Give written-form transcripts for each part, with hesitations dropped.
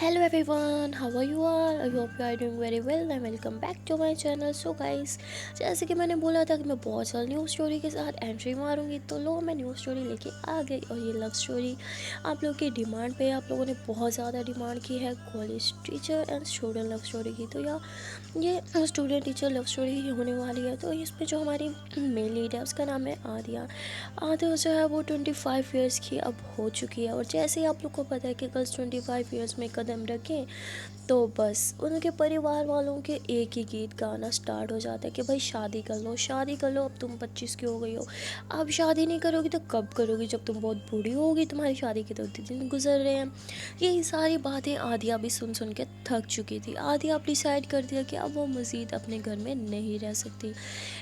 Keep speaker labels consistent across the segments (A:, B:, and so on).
A: Hello everyone, how are you all? I hope you are doing very well and welcome back to my channel. So guys, जैसे कि मैंने बोला था कि मैं बहुत जल्द न्यू स्टोरी के साथ एंट्री मारूंगी, तो लो मैं न्यू स्टोरी लेके आ गई। और ये लव स्टोरी आप लोग की डिमांड पे, आप लोगों ने बहुत ज़्यादा डिमांड की है college teacher and student love story की। तो ये स्टूडेंट टीचर लव स्टोरी ही होने वाली है। तो इसमें जो हमारी मेन लीड है उसका नाम है आदिया। आदिया जो है वो 25 ईयर्स की अब हो चुकी है। और जैसे ही आप लोग को पता है कि गर्ल्स 25 ईयर्स में कदम रखें तो बस उनके परिवार वालों के एक ही गीत गाना स्टार्ट हो जाता है कि भाई शादी कर लो, शादी कर लो, अब तुम 25 की हो गई हो, अब शादी नहीं करोगी तो कब करोगी, जब तुम बहुत बूढ़ी होगी, तुम्हारी शादी के तो दिन गुजर रहे हैं। यही सारी बातें आदिया भी सुन सुन के थक चुकी थी। आदिया अब डिसाइड कर दिया कि अब वो मज़ीद अपने घर में नहीं रह सकती।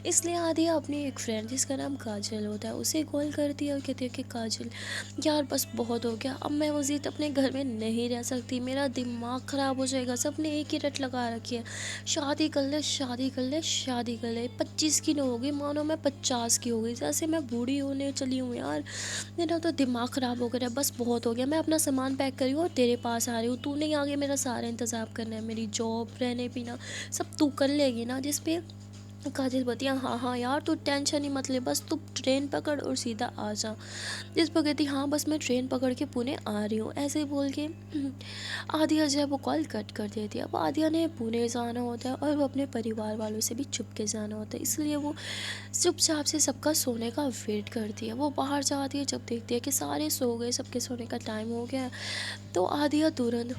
A: इसलिए आदिया अपनी एक फ्रेंड जिसका नाम काजल होता है उसे कॉल करती है और कहती है कि काजल यार बस बहुत हो गया, अब मैं मज़ीद अपने घर में नहीं रह सकती, मेरा दिमाग ख़राब हो जाएगा। सबने एक ही रट लगा रखी है, शादी कर ले, शादी कर ले, शादी कर ले। 25 की न हो गई, मानो मैं 50 की हो गई, जैसे मैं बूढ़ी होने चली हूँ यार। मेरा तो दिमाग ख़राब हो गया, बस बहुत हो गया। मैं अपना सामान पैक करी हूँ और तेरे पास आ रही हूँ, तू नहीं आगे मेरा सारा इंतज़ाम करना है, मेरी जॉब, रहने पीना सब तू कर लेगी ना। जिस पे काजल बतिया हाँ हाँ यार तू टेंशन ही मत ले, बस तू ट्रेन पकड़ और सीधा आ जा। जिस पर कहती हाँ बस मैं ट्रेन पकड़ के पुणे आ रही हूँ, ऐसे ही बोल के आदिया जो है वो कॉल कट कर देती है। अब आदिया ने पुणे जाना होता है और वो अपने परिवार वालों से भी चुप के जाना होता है, इसलिए वो चुपचाप से सबका सोने का वेट करती है। वो बाहर जाती है, जब देखती है कि सारे सो गए, सबके सोने का टाइम हो गया है, तो आदिया तुरंत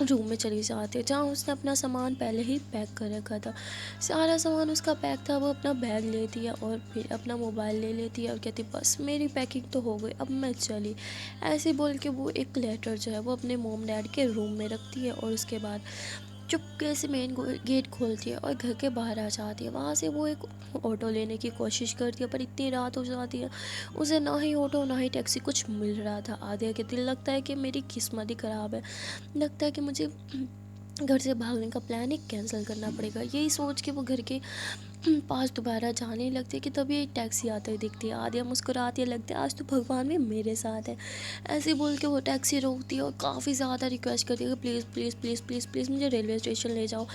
A: रूम में चली जाती है जहाँ उसने अपना सामान पहले ही पैक कर रखा था। सारा सामान उसका पैक था, वो अपना बैग लेती है और फिर अपना मोबाइल ले लेती है और कहती बस मेरी पैकिंग तो हो गई, अब मैं चली। ऐसे बोल के वो एक लेटर जो है वो अपने मोम डैड के रूम में रखती है और उसके बाद चुपके से मेन गेट खोलती है और घर के बाहर आ जाती है। वहाँ से वो एक ऑटो लेने की कोशिश करती है, पर इतनी रात हो जाती है उसे ना ही ऑटो ना ही टैक्सी कुछ मिल रहा था। आदिया के दिल लगता है कि मेरी किस्मत ही ख़राब है, लगता है कि मुझे घर से भागने का प्लान ही कैंसिल करना पड़ेगा। यही सोच के वो घर के पास दोबारा जाने लगती है कि तभी एक टैक्सी आते हुए दिखती है। आदिया मुस्कुराती है, लगता है आज तो भगवान भी मेरे साथ है। ऐसे बोल के वो टैक्सी रोकती है और काफ़ी ज़्यादा रिक्वेस्ट करती है कि please please please please please मुझे रेलवे स्टेशन ले जाओ।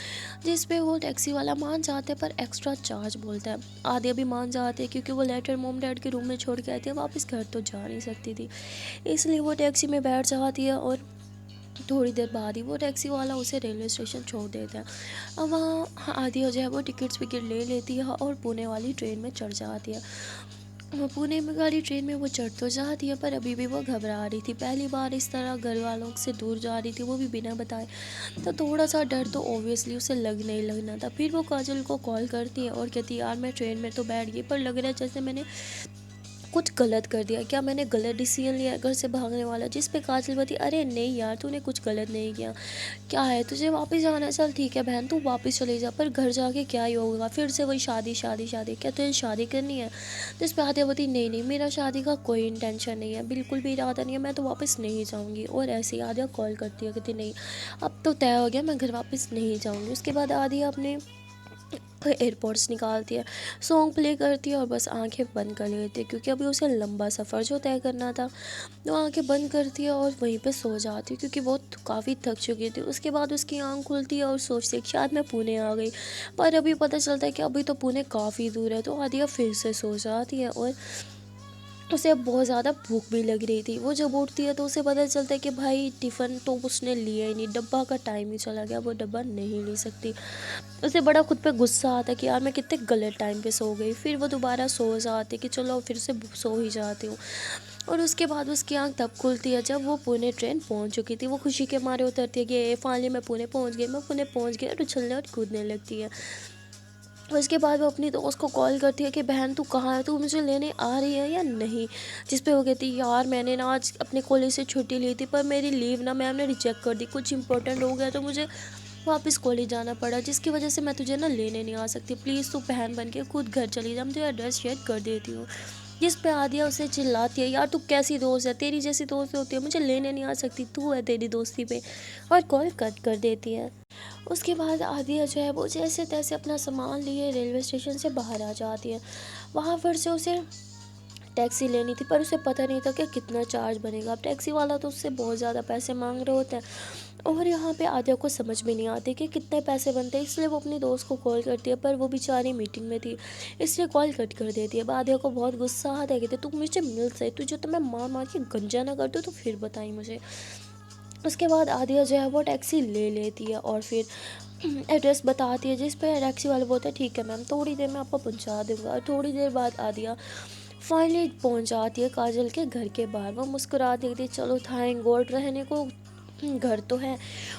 A: जिस पे वो टैक्सी वाला मान जाता है, पर एक्स्ट्रा चार्ज बोलता है। आदिया भी मान जाती है क्योंकि वो लेटर मोम डैड के रूम में छोड़ के आती है, वापस घर तो जा नहीं सकती थी, इसलिए वो टैक्सी में बैठ जाती है और थोड़ी देर बाद ही वो टैक्सी वाला उसे रेलवे स्टेशन छोड़ देता है। अब वहाँ आदिया जो है वो टिकट्स विकेट ले लेती है और पुणे वाली ट्रेन में चढ़ जाती है। वो पुणे में वाली ट्रेन में वो चढ़ तो जाती है, पर अभी भी वो घबरा रही थी, पहली बार इस तरह घर वालों से दूर जा रही थी, वो भी बिना बताए। तो थोड़ा सा डर तो ऑब्वियसली उसे लगना ही लगना था। फिर वो काजल को कॉल करती है और कहती है यार मैं ट्रेन में तो बैठ गई, पर लग रहा है जैसे मैंने कुछ गलत कर दिया, क्या मैंने गलत डिसीजन लिया घर से भागने वाला। जिस पे काजल बती अरे नहीं यार तूने कुछ गलत नहीं किया, क्या है तुझे वापस जाना है, चल ठीक है बहन तू वापस चले जा, पर घर जाके क्या ही होगा, फिर से वही शादी शादी शादी, क्या तुझे शादी करनी है। जिस पे आद्यावती नहीं नहीं मेरा शादी का कोई इंटेंशन नहीं है, बिल्कुल भी इरादा नहीं है, मैं तो वापस नहीं जाऊँगी। और ऐसे ही आद्या कॉल करती है, कहती नहीं अब तो तय हो गया, मैं घर वापस नहीं जाऊँगी। उसके बाद आद्या अपने एयरपोर्ट्स निकालती है, सॉन्ग प्ले करती है और बस आंखें बंद कर लेती है क्योंकि अभी उसे लंबा सफ़र जो तय करना था। तो आंखें बंद करती है और वहीं पे सो जाती है क्योंकि बहुत काफ़ी थक चुकी थी। उसके बाद उसकी आंख खुलती है और सोचती है कि शायद मैं पुणे आ गई, पर अभी पता चलता है कि अभी तो पुणे काफ़ी दूर है। तो आदिया फिर से सो जाती है और उसे अब बहुत ज़्यादा भूख भी लग रही थी। वो जब उठती है तो उसे पता चलता है कि भाई टिफ़िन तो उसने लिया ही नहीं, डब्बा का टाइम ही चला गया, वो डब्बा नहीं ले सकती। उसे बड़ा खुद पे गुस्सा आता है कि यार मैं कितने गलत टाइम पे सो गई। फिर वो दोबारा सो जाती कि चलो फिर से सो ही जाती हूँ। और उसके बाद उसकी आंख तब खुलती है जब वो पुणे ट्रेन पहुँच चुकी थी। वो खुशी के मारे उतरती है कि ये फाइनली मैं पुणे पहुँच गई, मैं पुणे पहुँच गई, और उछलने और कूदने लगती है। उसके बाद वो अपनी दोस्त को कॉल करती है कि बहन तू कहाँ है, तू मुझे लेने आ रही है या नहीं। जिस पे वो कहती है यार मैंने ना आज अपने कॉलेज से छुट्टी ली थी, पर मेरी लीव ना मैम ने रिजेक्ट कर दी, कुछ इंपॉर्टेंट हो गया तो मुझे वापस कॉलेज जाना पड़ा, जिसकी वजह से मैं तुझे ना लेने नहीं आ सकती, प्लीज़ तू बहन बन के खुद घर चली जा, मैं तुझे एड्रेस शेयर कर देती हूँ। जिस पे आदिया उसे चिल्लाती है यार तू कैसी दोस्त है, तेरी जैसी दोस्त होती है मुझे लेने नहीं आ सकती, तू है तेरी दोस्ती पे, और कॉल कट कर देती है। उसके बाद आदिया जो है वो जैसे तैसे अपना सामान लिए रेलवे स्टेशन से बाहर आ जाती है। वहाँ फिर से उसे टैक्सी लेनी थी, पर उसे पता नहीं था कि कितना चार्ज बनेगा। अब टैक्सी वाला तो उससे बहुत ज़्यादा पैसे मांग रहे होते हैं, और यहाँ पे आद्या को समझ में नहीं आती कि कितने पैसे बनते हैं। इसलिए वो अपनी दोस्त को कॉल करती है, पर वो बेचारी मीटिंग में थी, इसलिए कॉल कट कर देती है। अब आद्या को बहुत गुस्सा आता है, कहती तू मुझे मिल सही, तुझे तो मैं मार मार के गंजा ना कर दूँ तो फिर बताई मुझे। उसके बाद आद्या जो है वो टैक्सी ले लेती है और फिर एड्रेस बताती है, जिस पर टैक्सी वाले बोलते हैं ठीक है मैम, थोड़ी देर में आपको पहुंचा दूंगा। और थोड़ी देर बाद आद्या फाइनली पहुंच जाती है काजल के घर के बाहर। वो मुस्कुराती थी, चलो थैंक गॉड रहने को घर तो है।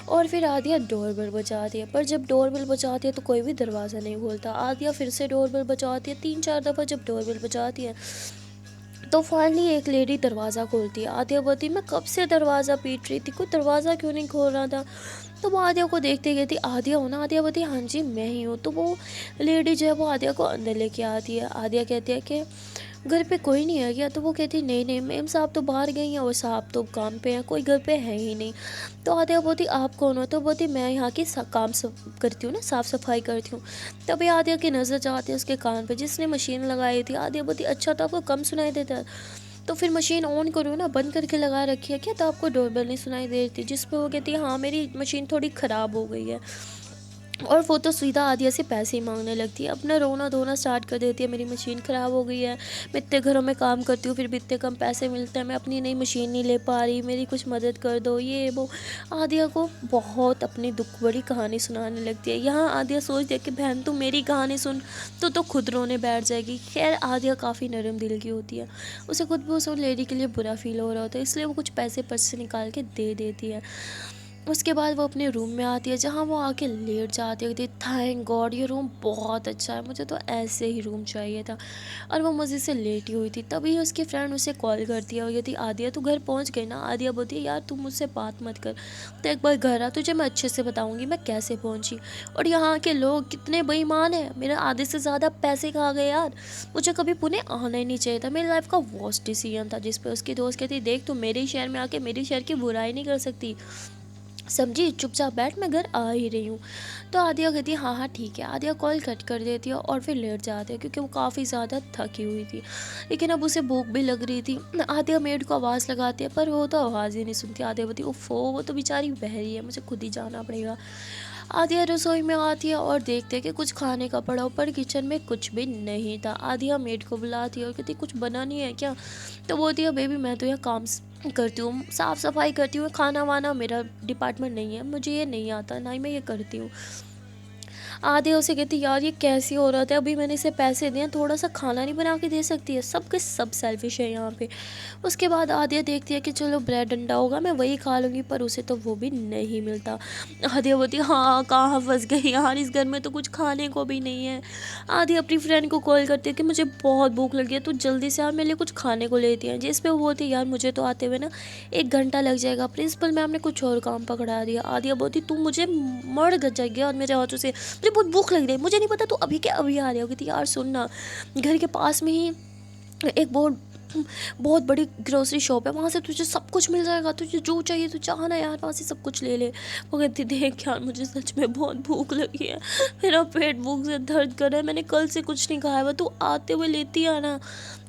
A: और फिर आद्या डोरबेल बजाती है, पर जब डोरबेल बजाती है तो कोई भी दरवाज़ा नहीं खोलता। आद्या फिर से डोरबेल बजाती है, 3-4 दफ़ा जब डोरबेल बजाती है तो फाइनली एक लेडी दरवाज़ा खोलती है। आद्या बोलती मैं कब से दरवाज़ा पीट रही थी, कोई दरवाज़ा क्यों नहीं खोल रहा था। तो वो आद्या को देखते कहती आद्या हो ना। आद्या बोलती हाँ जी मैं ही हूँ। तो वो लेडी जो है वो आद्या को अंदर लेके आती है। आद्या कहती है कि घर पे कोई नहीं है क्या। तो वो कहती नहीं नहीं मैम, साहब तो बाहर गई हैं और साहब तो काम पे हैं, कोई घर पे है ही नहीं। तो आद्या बोलती आप कौन हो। तो बोलती मैं यहाँ की काम सब करती हूँ ना, साफ़ सफाई करती हूँ। तभी आद्या की नज़र जाती है उसके कान पे जिसने मशीन लगाई थी। आद्या बोलती अच्छा तो आपको कम सुनाई देता है, तो फिर मशीन ऑन करो ना, बंद करके लगा रखी है क्या, तो आपको डोरबेल नहीं सुनाई दे रही थी। जिस पर वो कहती है हाँ मेरी मशीन थोड़ी ख़राब हो गई है। और वो तो सीधा आद्या से पैसे ही मांगने लगती है, अपना रोना धोना स्टार्ट कर देती है, मेरी मशीन ख़राब हो गई है, मैं इतने घरों में काम करती हूँ फिर भी इतने कम पैसे मिलते हैं, मैं अपनी नई मशीन नहीं ले पा रही, मेरी कुछ मदद कर दो ये वो। आद्या को बहुत अपनी दुख भरी कहानी सुनाने लगती है। यहाँ आद्या सोचती है कि बहन तू मेरी कहानी सुन तो खुद रोने बैठ जाएगी। खैर आद्या काफ़ी नरम दिल की होती है, उसे खुद भी उस लेडी के लिए बुरा फील हो रहा होता है, इसलिए वो कुछ पैसे पर्स से निकाल के दे देती है। उसके बाद वो अपने रूम में आती है, जहाँ वो आके लेट जाती है, कहती थैंक गॉड ये रूम बहुत अच्छा है, मुझे तो ऐसे ही रूम चाहिए था। और वो मज़े से लेटी हुई थी, तभी उसकी फ्रेंड उसे कॉल करती है और कहती आदिया तू घर पहुँच गई ना। आदिया बोलती है यार तू मुझसे बात मत कर, तो एक बार घर आ, तुझे मैं अच्छे से बताऊँगी मैं कैसे पहुँची और यहाँ के लोग कितने बेईमान हैं, मेरे आधे से ज़्यादा पैसे खा गए यार, मुझे कभी पुणे आना ही नहीं चाहिए था, मेरी लाइफ का वर्स्ट डिसीजन था। जिस पर उसकी दोस्त कहती देख तू मेरे शहर में आके मेरे शहर की बुराई नहीं कर सकती, समझी, चुपचाप बैठ, मैं घर आ ही रही हूँ। तो आदिया कहती है हाँ हाँ ठीक है। आदिया कॉल कट कर देती है और फिर लेट जाती है क्योंकि वो काफ़ी ज़्यादा थकी हुई थी, लेकिन अब उसे भूख भी लग रही थी। आदिया मेड को आवाज़ लगाती है पर वो तो आवाज़ ही नहीं सुनती। आदिया बोलती ओफो वो तो बेचारी बहरी है, मुझे खुद ही जाना पड़ेगा। आदिया रसोई में आती है और देखते हैं कि कुछ खाने का पड़ा हो, पर किचन में कुछ भी नहीं था। आदिया मेड को बुलाती है और कहती कुछ बना नहीं है क्या। तो बोलती है बेबी मैं तो यहाँ काम करती हूँ, साफ़ सफाई करती हूँ, खाना वाना मेरा डिपार्टमेंट नहीं है, मुझे ये नहीं आता, ना ही मैं ये करती हूँ। आधे उसे कहती यार ये कैसी हो रहा था, अभी मैंने इसे पैसे दिए, थोड़ा सा खाना नहीं बना के दे सकती है, सब के सब सेल्फिश है यहाँ पे। उसके बाद आदिया देखती है कि चलो ब्रेड अंडा होगा मैं वही खा लूँगी, पर उसे तो वो भी नहीं मिलता। आदिया बोलती हाँ कहाँ फंस गई यार, इस घर में तो कुछ खाने को भी नहीं है। आदिया अपनी फ्रेंड को कॉल करती है कि मुझे बहुत भूख लगी है, तू जल्दी से यार मेरे लिए कुछ खाने को लेती है। जिस पे वो बोलती है यार मुझे तो आते हुए ना 1 घंटा लग जाएगा, प्रिंसिपल मैम ने कुछ और काम पकड़ा दिया। आदिया बोलती तू मुझे मर गज जाएगी और मेरे हाथों से, मुझे बहुत भूख लग रही है, मुझे नहीं पता तू अभी क्या अभी आ रही होगी। यार सुन ना, घर के पास में ही एक बहुत बहुत बड़ी ग्रोसरी शॉप है, वहाँ से तुझे सब कुछ मिल जाएगा, तुझे जो चाहिए तू चाह ना यार वहाँ से सब कुछ ले ले। वो कहती देख यार मुझे सच में बहुत भूख लगी है, मेरा पेट भूख से दर्द कर रहा है, मैंने कल से कुछ नहीं खाया हुआ, तू आते हुए लेती आना।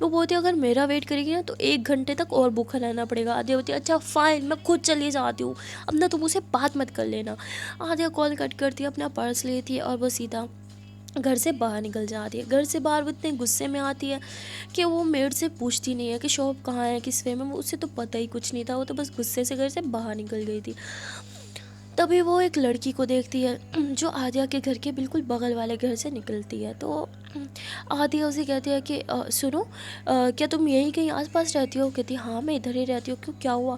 A: वो बोलती अगर मेरा वेट करेगी ना तो 1 घंटे तक और भूखा रहना पड़ेगा। आदिया बोलती अच्छा फाइन मैं खुद चली जाती हूँ, अब ना तुम उसे बात मत कर लेना। आदिया कॉल कट करती है, अपना पर्स लेती है और वो सीधा घर से बाहर निकल जाती है। घर से बाहर वो इतने गुस्से में आती है कि वो मेड से पूछती नहीं है कि शॉप कहाँ है किस वे में, उसे तो पता ही कुछ नहीं था, वो तो बस गुस्से से घर से बाहर निकल गई थी। तभी वो एक लड़की को देखती है जो आदिया के घर के बिल्कुल बगल वाले घर से निकलती है। तो आदिया उसे कहती है कि सुनो क्या तुम यहीं कहीं आसपास रहती हो। कहती हाँ मैं इधर ही रहती हूँ, क्यों क्या हुआ।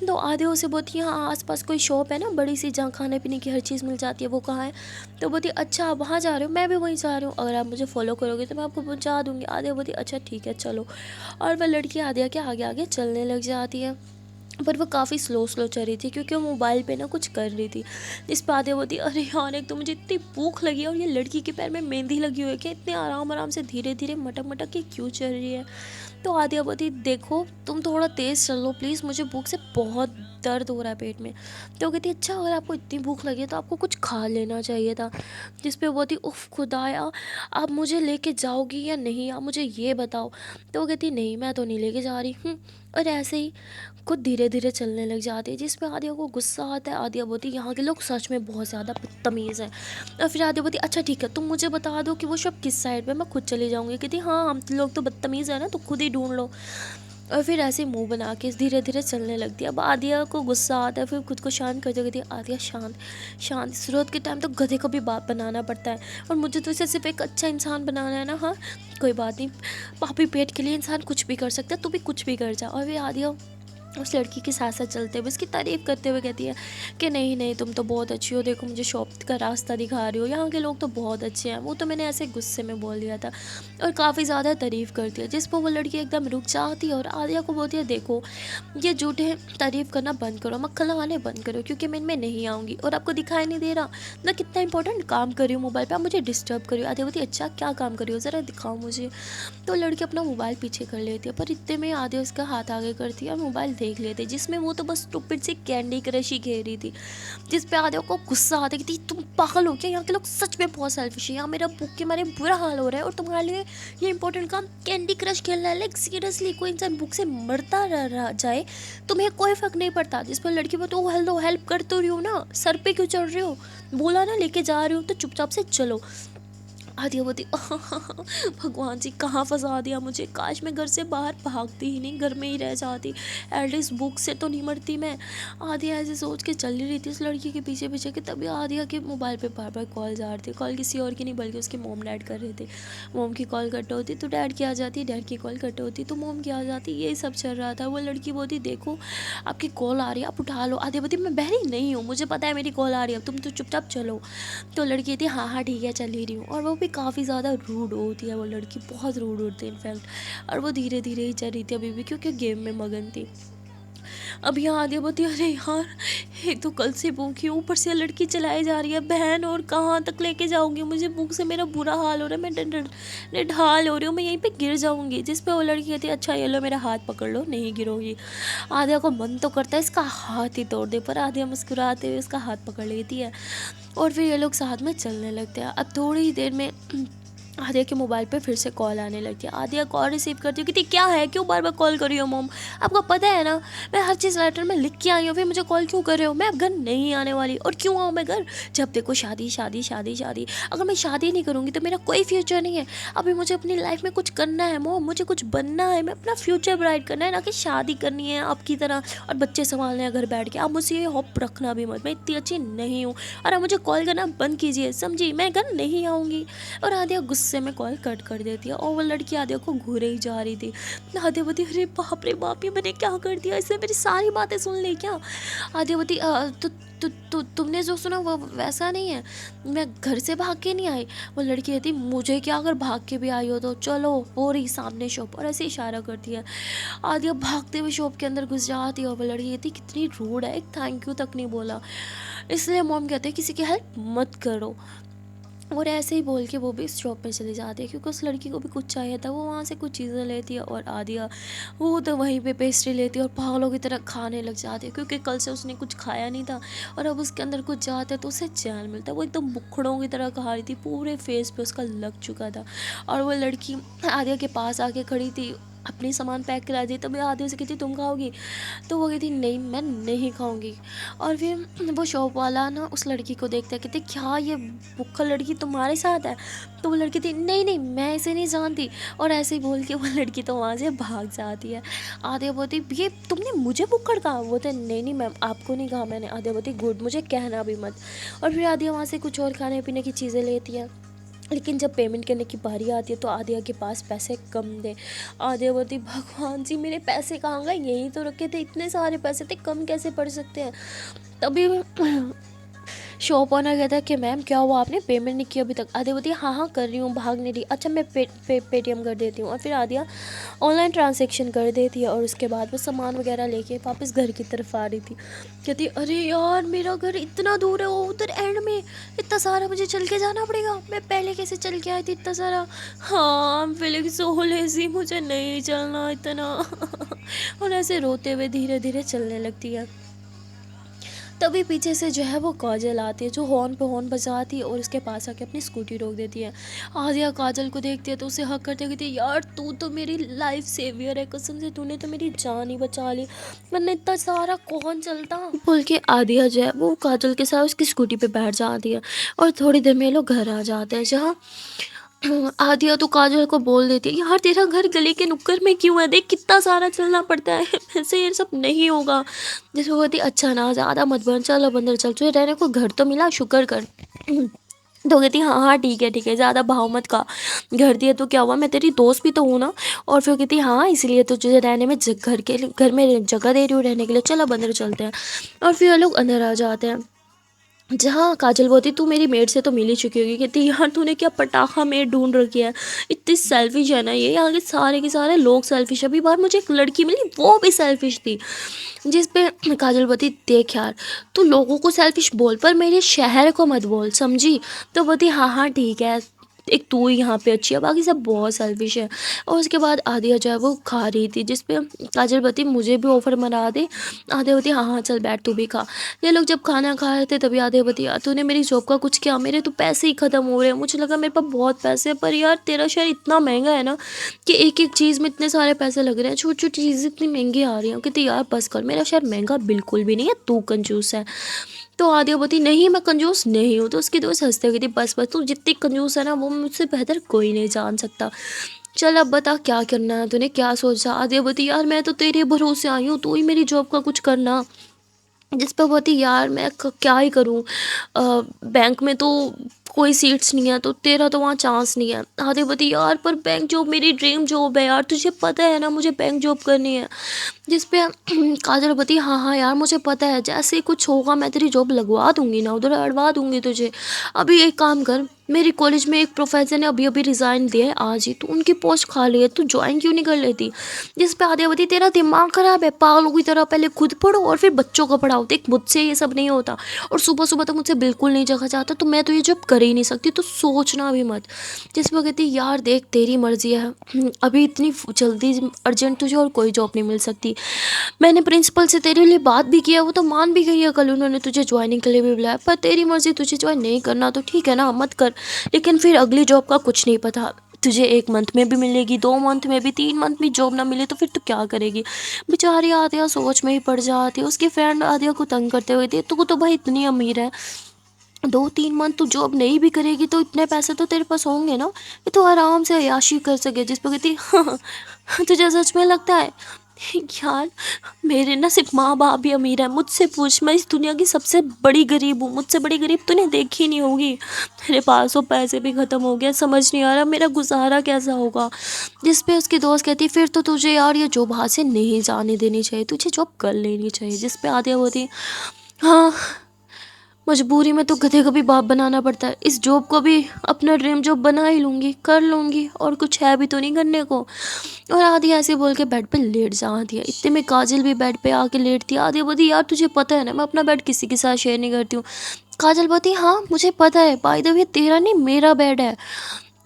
A: तो आदिया उसे बोलती है हाँ आसपास कोई शॉप है ना बड़ी सी जहाँ खाने पीने की हर चीज़ मिल जाती है, वो कहाँ है। तो बोलती अच्छा आप वहाँ जा रहे हो, मैं भी वहीं जा रही हूँ, अगर आप मुझे फॉलो करोगे तो मैं आपको पहुँचा दूँगी। आदिया बोलती अच्छा ठीक है चलो, और वह लड़की आदिया के आगे आगे चलने लग जाती है। पर वो काफ़ी स्लो स्लो चल रही थी क्योंकि वो मोबाइल पे ना कुछ कर रही थी। जिस पे आदिया बोलती अरे यार एक तो मुझे इतनी भूख लगी है और ये लड़की के पैर में मेहंदी लगी हुई है कि इतने आराम आराम से धीरे धीरे मटक मटक के क्यों चल रही है। तो आदिया बोलती देखो तुम थोड़ा तेज़ चलो प्लीज़, मुझे भूख से बहुत दर्द हो रहा है पेट में। तो वो कहती है अच्छा अगर आपको इतनी भूख लगी है तो आपको कुछ खा लेना चाहिए था। जिस पे वो बोलती उफ़ खुदाया, आप मुझे लेके जाओगी या नहीं, आप मुझे ये बताओ। तो वो कहती नहीं मैं तो नहीं लेके जा रही हूँ। और ऐसे ही खुद धीरे धीरे चलने लग जाती है, जिस पे आदिया को गुस्सा आता है। आदिया बोलती यहाँ के लोग सच में बहुत ज़्यादा बदतमीज़ हैं। और फिर आदिया बोलती अच्छा ठीक है तुम मुझे बता दो कि वो शॉप किस साइड पे, मैं खुद चली जाऊँगी। कहती हाँ हम लोग तो बदतमीज़ है ना, तो खुद ही ढूंढ लो। और फिर ऐसे ही मुंह बना के धीरे धीरे चलने लगती है। अब आदिया को गुस्सा आता है, फिर खुद को शांत करते हुए कहती है आदिया शांत शांत, ज़रूरत के टाइम तो गधे को भी बाप बनाना पड़ता है, और मुझे तो इसे सिर्फ एक अच्छा इंसान बनाना है ना। हाँ कोई बात नहीं, पापी पेट के लिए इंसान कुछ भी कर सकता है, तू भी कुछ भी कर जा। और फिर आदिया उस लड़की के साथ साथ चलते हुए उसकी तारीफ़ करते हुए कहती है कि नहीं नहीं तुम तो बहुत अच्छी हो, देखो मुझे शॉप का रास्ता दिखा रही हो, यहाँ के लोग तो बहुत अच्छे हैं। वो तो मैंने ऐसे गुस्से में बोल दिया था, और काफ़ी ज़्यादा तारीफ़ करती है। जिस पर वो लड़की एकदम रुक जाती है और आदिया को बोलती है देखो ये झूठे तारीफ़ करना बंद करो, मक्खन लगाने बंद करो, क्योंकि मैं इनमें नहीं आऊँगी। और आपको दिखाई नहीं दे रहा मैं कितना इंपॉर्टेंट काम कर रही हूँ मोबाइल पर, आप मुझे डिस्टर्ब करी हो। आदिया बोलती अच्छा क्या काम करी हो, ज़रा दिखाओ मुझे। तो लड़की अपना मोबाइल पीछे कर लेती है, पर इतने में आदिया उसका हाथ आगे करती है और मोबाइल देख लेते हैं, जिसमें वो तो बस स्टूपिड से कैंडी क्रश ही खेल रही थी। जिस पे आदिया को गुस्सा आता है कि तुम पागल हो क्या, यहाँ के लोग सच में बहुत सेल्फिश है, यहाँ मेरा भूख के मारे बुरा हाल हो रहा है और तुम्हारे लिए ये इंपॉर्टेंट काम कैंडी क्रश खेलना है। लाइक सीरियसली कोई इंसान भूख से मरता रह जाए तुम्हें कोई फर्क नहीं पड़ता। जिस पर लड़की बोलती ओ हेलो हेल्प कर तो रही हो ना, सर पे क्यों चढ़ रही हो, बोला ना लेके जा रही हो तो चुपचाप से चलो। आदिया बोलती भगवान जी कहाँ फंसा दिया मुझे, काश मैं घर से बाहर भागती ही नहीं, घर में ही रह जाती, एटलीस्ट भूख से तो नहीं मरती मैं। आदिया ऐसे सोच के चल रही थी उस लड़की के पीछे पीछे कि तभी आदिया के मोबाइल पे बार बार कॉल जा रही थी। कॉल किसी और की नहीं बल्कि उसके मोम डैड कर रहे थे। मोम की कॉल कट होती तो डैड की आ जाती, डैड की कॉल कट होती तो मोम की आ जाती, यही सब चल रहा था। वो लड़की बोलती देखो आपकी कॉल आ रही है आप उठा लो। आदिया बोलती मैं बहरी नहीं हूँ, मुझे पता है मेरी कॉल आ रही है, अब तुम तो चुपचाप चलो। तो लड़की थी हाँ हाँ ठीक है चल ही रही हूँ। और वो भी काफ़ी ज़्यादा रूड होती है, वो लड़की बहुत रूड होती है इनफैक्ट। और वो धीरे धीरे ही चल रही थी अभी भी, क्योंकि गेम में मगन थी। अब यहाँ आदिया बोलती अरे यार एक तो कल से भूखी हूँ, ऊपर से लड़की चलाई जा रही है बहन, और कहाँ तक लेके जाऊँगी, मुझे भूख से मेरा बुरा हाल हो रहा है, मैं ढाल हो रही हूँ, मैं यहीं पे गिर जाऊँगी। जिस पे वो लड़की कहती है अच्छा ये लो मेरा हाथ पकड़ लो नहीं गिरोगी। आदिया को मन तो करता है इसका हाथ ही तोड़ दे, पर आदिया मुस्कुराते हुए उसका हाथ पकड़ लेती है और फिर ये लोग साथ में चलने लगते हैं। अब थोड़ी ही देर में आदिया के मोबाइल पे फिर से कॉल आने लगती है। आदिया कॉल रिसीव करती है, कहती क्या है क्यों बार बार कॉल कर रही हो मॉम, आपको पता है ना मैं हर चीज़ लेटर में लिख के आई हूँ, फिर मुझे कॉल क्यों कर रहे हो, मैं अब घर नहीं आने वाली, और क्यों आऊँ मैं घर, जब देखो शादी शादी शादी शादी, अगर मैं शादी नहीं करूँगी तो मेरा कोई फ्यूचर नहीं है। अभी मुझे अपनी लाइफ में कुछ करना है मॉम, मुझे कुछ बनना है, मैं अपना फ्यूचर ब्राइट करना है, ना कि शादी करनी है आपकी तरह और बच्चे संभालने हैं घर बैठ के। आप मुझसे ये होप रखना भी मत, मैं इतनी अच्छी नहीं हूँ, और अब मुझे कॉल करना बंद कीजिए समझी, मैं घर नहीं आऊँगी। और आदिया गुस्से में कॉल कट कर देती है और वो लड़की आदिया को घूरे ही जा रही थी। आदिया बोलती अरे बाप रे बाप ये मैंने क्या कर दिया, इसने मेरी सारी बातें सुन ली क्या। आदिया बोलती तुमने जो सुना वो वैसा नहीं है, मैं घर से भाग के नहीं आई। वो लड़की कहती मुझे क्या, अगर भाग के भी आई हो तो चलो हो रही सामने शॉप, और ऐसे इशारा करती है। आदिया भागते हुए शॉप के अंदर घुस जाती है और वो लड़की कहती कितनी रूड है, एक थैंक यू तक नहीं बोला। इसलिए मॉम कहते हैं किसी की हेल्प मत करो। और ऐसे ही बोल के वो भी इस शॉप में चली जाती है, क्योंकि उस लड़की को भी कुछ चाहिए था। वो वहाँ से कुछ चीज़ें लेती है और आदिया वो तो वहीं पे पेस्ट्री लेती है और पागलों की तरह खाने लग जाती है, क्योंकि कल से उसने कुछ खाया नहीं था और अब उसके अंदर कुछ जाता है तो उसे चैन मिलता है। वो एकदम बुखड़ों की तरह खा रही थी, पूरे फेस पे उसका लग चुका था। और वो लड़की आदिया के पास आके खड़ी थी, अपनी सामान पैक करा दी, तभी आदिया से कहती तुम खाओगी, तो वो कहती नहीं मैं नहीं खाऊंगी। और फिर वो शॉप वाला ना उस लड़की को देखता है, कहते क्या ये भूखा लड़की तुम्हारे साथ है, तो वो लड़की थी नहीं नहीं मैं इसे नहीं जानती, और ऐसे ही बोल के वो लड़की तो वहाँ से भाग जाती है। आदिया बोलती ये तुमने मुझे भुक्कड़ कहा, वो तो नहीं नहीं मैम आपको नहीं कहा मैंने। आदिया बोलती गुड मुझे कहना भी मत। और फिर आदिया वहाँ से कुछ और खाने पीने की चीज़ें लेती है, लेकिन जब पेमेंट करने की बारी आती है तो आदिया के पास पैसे कम थे। आदिया बोलती भगवान जी मेरे पैसे कहाँ गए, यहीं तो रखे थे, इतने सारे पैसे थे, कम कैसे पड़ सकते हैं। तभी शॉप ओनर कहता है कि मैम क्या हुआ आपने पेमेंट नहीं की अभी तक। आदिया बोलती है हाँ कर रही हूँ, भाग नहीं रही, अच्छा मैं पेटीएम कर देती हूँ। और फिर आदिया ऑनलाइन ट्रांजैक्शन कर देती है और उसके बाद वो सामान वगैरह लेके वापस घर की तरफ आ रही थी। कहती अरे यार मेरा घर इतना दूर है, वो उधर एंड में, इतना सारा मुझे चल के जाना पड़ेगा, मैं पहले कैसे चल के आई थी इतना सारा, हाँ फीलिंग सो लेजी, मुझे नहीं चलना इतना और ऐसे रोते हुए धीरे धीरे चलने लगती है। तभी पीछे से जो है वो काजल आती है, जो हॉर्न पे हॉर्न बजाती है और उसके पास आके अपनी स्कूटी रोक देती है। आद्या काजल को देखती है तो उसे हक करते कहती है, यार तू तो मेरी लाइफ सेवियर है, कसम से तूने तो मेरी जान ही बचा ली, वरना इतना सारा कौन चलता। बोल के आद्या जो है वो काजल के साथ उसकी स्कूटी पे बैठ जाती है और थोड़ी देर में ये लोग घर आ जाते हैं, जहाँ आदिया तो काजल को बोल देती है, यार तेरा घर गली के नुक्कड़ में क्यों है, देख कितना सारा चलना पड़ता है, ऐसे ये सब नहीं होगा। जिसमें वो कहती अच्छा ना ज़्यादा मत बन, चल अब अंदर चल, तुझे रहने को घर तो मिला, शुक्र कर। तो कहती हाँ हाँ ठीक है, ज़्यादा भाव मत का, घर दिया तो क्या हुआ, मैं तेरी दोस्त भी तो हूँ ना। और फिर कहती हाँ इसलिए तो तुझे रहने में घर में जगह दे रही हूँ रहने के लिए, चल अब अंदर चलते हैं। और फिर ये लोग अंदर आ जाते हैं, जहाँ काजल बोलती तू मेरी मेड से तो मिल ही चुकी होगी, कहती यार तूने क्या पटाखा मेड ढूंढ रखी है, इतनी सेल्फिश है ना ये, यहाँ के सारे के सारे लोग सेल्फिश है। अभी बार मुझे एक लड़की मिली वो भी सेल्फिश थी। जिस पे काजल बोलती देख यार तू लोगों को सेल्फिश बोल पर मेरे शहर को मत बोल, समझी। तो बोलती हाँ हाँ ठीक है, एक तू ही यहाँ पे अच्छी है, बाकी सब बहुत सेल्फिश है। और उसके बाद आदिया जो है वो खा रही थी, जिस पे काजल बोलती मुझे भी ऑफर बना दे। आदिया बोलती हाँ हाँ चल बैठ तू भी खा। ये लोग जब खाना खा रहे थे तभी आदिया बोलती यार तूने मेरी जॉब का कुछ किया, मेरे तो पैसे ही ख़त्म हो रहे हैं, मुझे लगा मेरे पास बहुत पैसे हैं, पर यार तेरा शहर इतना महंगा है ना कि एक एक चीज़ में इतने सारे पैसे लग रहे हैं, छोटी छोटी चीज़ें इतनी महंगी आ रही हैं। कहती यार बस कर, मेरा शहर महंगा बिल्कुल भी नहीं है, तू कंजूस है। तो आदिया बोलती नहीं मैं कंजूस नहीं हूँ। तो उसकी दोस्त हंसते हुए कहती बस बस, तू जितनी कंजूस है ना वो मुझसे बेहतर कोई नहीं जान सकता। चल अब बता क्या करना है, तूने क्या सोचा। आदिया बोलती यार मैं तो तेरे भरोसे आई हूँ, तू ही मेरी जॉब का कुछ करना। जिस पे बोलती यार मैं क्या ही करूँ, बैंक में तो कोई सीट्स नहीं है, तो तेरा तो वहाँ चांस नहीं है। आदिया बोलती यार पर बैंक जॉब मेरी ड्रीम जॉब है यार, तुझे पता है ना मुझे बैंक जॉब करनी है। जिस पे काजल बोलती हाँ हाँ यार मुझे पता है, जैसे ही कुछ होगा मैं तेरी जॉब लगवा दूंगी ना, उधर अड़वा दूंगी तुझे। अभी एक काम कर, मेरे कॉलेज में एक प्रोफेसर ने अभी अभी रिज़ाइन दिया है आज ही, तो उनकी पोस्ट खाली है, तू ज्वाइन क्यों नहीं कर लेती। जिस पे आदिया बोलती तेरा दिमाग ख़राब है, पागलों की तरह पहले खुद पढ़ो और फिर बच्चों को पढ़ाओ, देख मुझसे ये सब नहीं होता, और सुबह सुबह तो मुझसे बिल्कुल नहीं जगा चाहता, तो मैं तो ये जॉब कर ही नहीं सकती, तो सोचना भी मत। जिस पे कहती यार देख तेरी मर्जी है, अभी इतनी जल्दी अर्जेंट तुझे और कोई जॉब नहीं मिल सकती। मैंने प्रिंसिपल से तेरे लिए बात भी किया, वो तो मान भी गई है, कल उन्होंने तुझे ज्वाइनिंग के लिए भी बुलाया, पर तेरी मर्जी, तुझे ज्वाइन नहीं करना तो ठीक है ना मत कर, लेकिन फिर अगली जॉब का कुछ नहीं पता, तुझे 1 मंथ में भी मिलेगी, 2 मंथ में भी, 3 मंथ में जॉब ना मिले तो फिर तू क्या करेगी। बेचारी आदिया सोच में ही पड़ जाती है। उसकी फ्रेंड आदिया को तंग करते हुए थी, तू तो भाई इतनी अमीर है, 2-3 मंथ तू जॉब नहीं भी करेगी तो इतने पैसे तो तेरे पास होंगे ना, ये तो आराम से अय्याशी कर सके। जिस पर कहती हाँ, तुझे सच में लगता है। यार मेरे ना सिर्फ माँ बाप भी अमीर है, मुझसे पूछ, मैं इस दुनिया की सबसे बड़ी गरीब हूँ, मुझसे बड़ी गरीब तूने देखी नहीं होगी। मेरे पास तो पैसे भी ख़त्म हो गए, समझ नहीं आ रहा मेरा गुजारा कैसा होगा। जिस पे उसकी दोस्त कहती फिर तो तुझे यार ये जॉब हाथ से नहीं जाने देनी चाहिए, तुझे जॉब कर लेनी चाहिए। जिस पे आदिया होती हाँ मजबूरी में तो गधे को भी बाप बनाना पड़ता है, इस जॉब को भी अपना ड्रीम जॉब बना ही लूँगी, कर लूँगी, और कुछ है भी तो नहीं करने को। और आदि ऐसे बोल के बेड पे लेट जाती है। इतने में काजल भी बेड पे आके लेटती है। आदि बोलती यार तुझे पता है ना मैं अपना बेड किसी के साथ शेयर नहीं करती हूँ। काजल बोलती हाँ मुझे पता है, बाय द वे तेरा नहीं मेरा बेड है।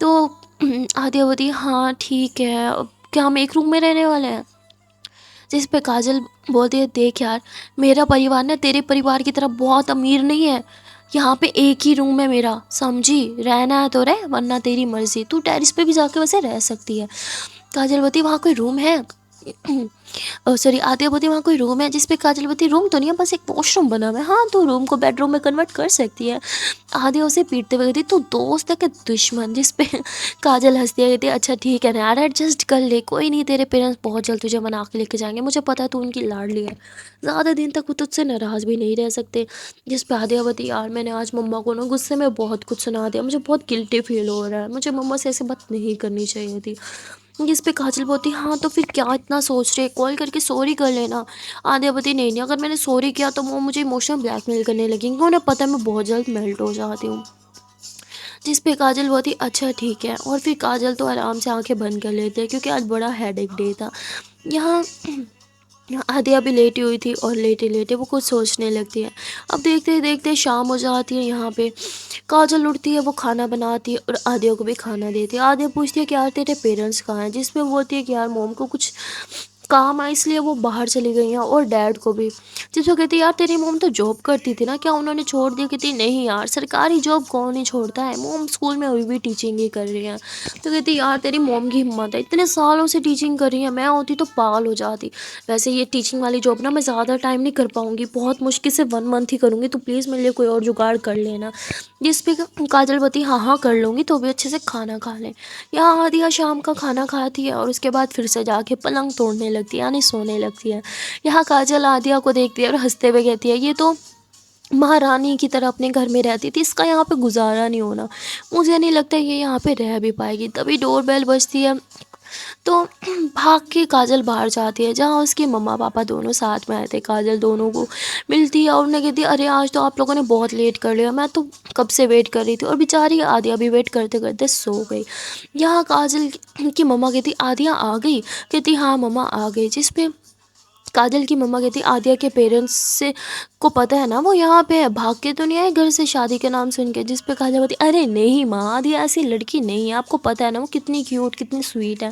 A: तो आदिया बोलती हाँ ठीक है, अब क्या हम एक रूम में रहने वाले हैं। जिस पे काजल बोलती है देख यार मेरा परिवार ना तेरे परिवार की तरह बहुत अमीर नहीं है, यहाँ पे एक ही रूम है मेरा, समझी, रहना है तो रह वरना तेरी मर्जी, तू टेरिस पे भी जाके वैसे रह सकती है। काजल बोलती वहाँ कोई रूम है, सॉरी आदित्य बोलती वहाँ कोई रूम है। जिस पे काजल बोलती रूम तो नहीं है बस एक वॉशरूम बना हुआ है, हाँ तो रूम को बेडरूम में कन्वर्ट कर सकती है। आदित्य उसे पीटते हुए कहती तू दोस्त है कि दुश्मन। जिस पे काजल हंसती है कहती अच्छा ठीक है ना यार एडजस्ट कर ले, कोई नहीं तेरे पेरेंट्स बहुत जल्द तुझे मना के लेके जाएंगे, मुझे पता है तू उनकी लाडली है, ज़्यादा दिन तक वो तुझसे नाराज़ भी नहीं रह सकते। जिस पे आदित्य बोलती यार मैंने आज मम्मा को ना गुस्से में बहुत कुछ सुना दिया, मुझे बहुत गिल्टी फील हो रहा है, मुझे मम्मा से ऐसे बात नहीं करनी चाहिए थी। जिस पे काजल बोलती हाँ तो फिर क्या इतना सोच रहे, कॉल करके सॉरी कर लेना। आदित्य बोलती नहीं नहीं, अगर मैंने सॉरी किया तो वो मुझे इमोशनल ब्लैकमेल करने लगेंगे, उन्हें पता है मैं बहुत जल्द मेल्ट हो जाती हूँ। जिस पे काजल बोलती अच्छा ठीक है, और फिर काजल तो आराम से आंखें बंद कर लेते हैं क्योंकि आज बड़ा हेडेक डे था। यहाँ आदिया भी लेटी हुई थी और लेटे लेटे वो कुछ सोचने लगती है। अब देखते देखते शाम हो जाती है। यहाँ पे काजल उठती है, वो खाना बनाती है और आदिया को भी खाना देती है। आदिया पूछती है कि यार तेरे पेरेंट्स कहाँ हैं। जिसमें वो बोलती है कि यार मोम को कुछ काम है इसलिए वो बाहर चली गई हैं, और डैड को भी। जिसको कहती है यार तेरी मॉम तो जॉब करती थी ना, क्या उन्होंने छोड़ दिया? कहती नहीं यार, सरकारी जॉब कौन ही छोड़ता है, मॉम स्कूल में अभी भी टीचिंग ही कर रही हैं। तो कहती यार तेरी मॉम की हिम्मत है, इतने सालों से टीचिंग कर रही है, मैं होती तो पागल हो जाती। वैसे ये टीचिंग वाली जॉब ना मैं ज़्यादा टाइम नहीं कर पाऊँगी, बहुत मुश्किल से 1 मंथ ही करूँगी, तो प्लीज़ मेरे लिए कोई और जुगाड़ कर लेना। जिस पे काजल बती हाँ हाँ कर लूँगी, तो भी अच्छे से खाना खा लें। यहाँ आदिया शाम का खाना खाती है और उसके बाद फिर से जाके पलंग तोड़ने लगती है, यानी सोने लगती है। यहाँ काजल आदिया को देखती है और हंसते हुए कहती है ये तो महारानी की तरह अपने घर में रहती थी, इसका यहाँ पे गुजारा नहीं होना, मुझे नहीं लगता ये यहाँ पे रह भी पाएगी। तभी डोरबेल बजती है, तो भाग के काजल बाहर जाती है, जहाँ उसके मम्मा पापा दोनों साथ में आए थे। काजल दोनों को मिलती है और उन्हें कहती है अरे आज तो आप लोगों ने बहुत लेट कर लिया, मैं तो कब से वेट कर रही थी। और बेचारी आदिया भी वेट करते करते सो गई। यहाँ काजल की मम्मा कहती आदिया आ गई? कहती हाँ मम्मा आ गई। जिस पे काजल की मम्मा कहती आदिया के पेरेंट्स से को पता है ना वो यहाँ पे है, भाग के तो नहीं आए घर से शादी के नाम सुन के? जिस पे काजल बोलती अरे नहीं माँ, आदिया ऐसी लड़की नहीं है, आपको पता है ना वो कितनी क्यूट कितनी स्वीट है।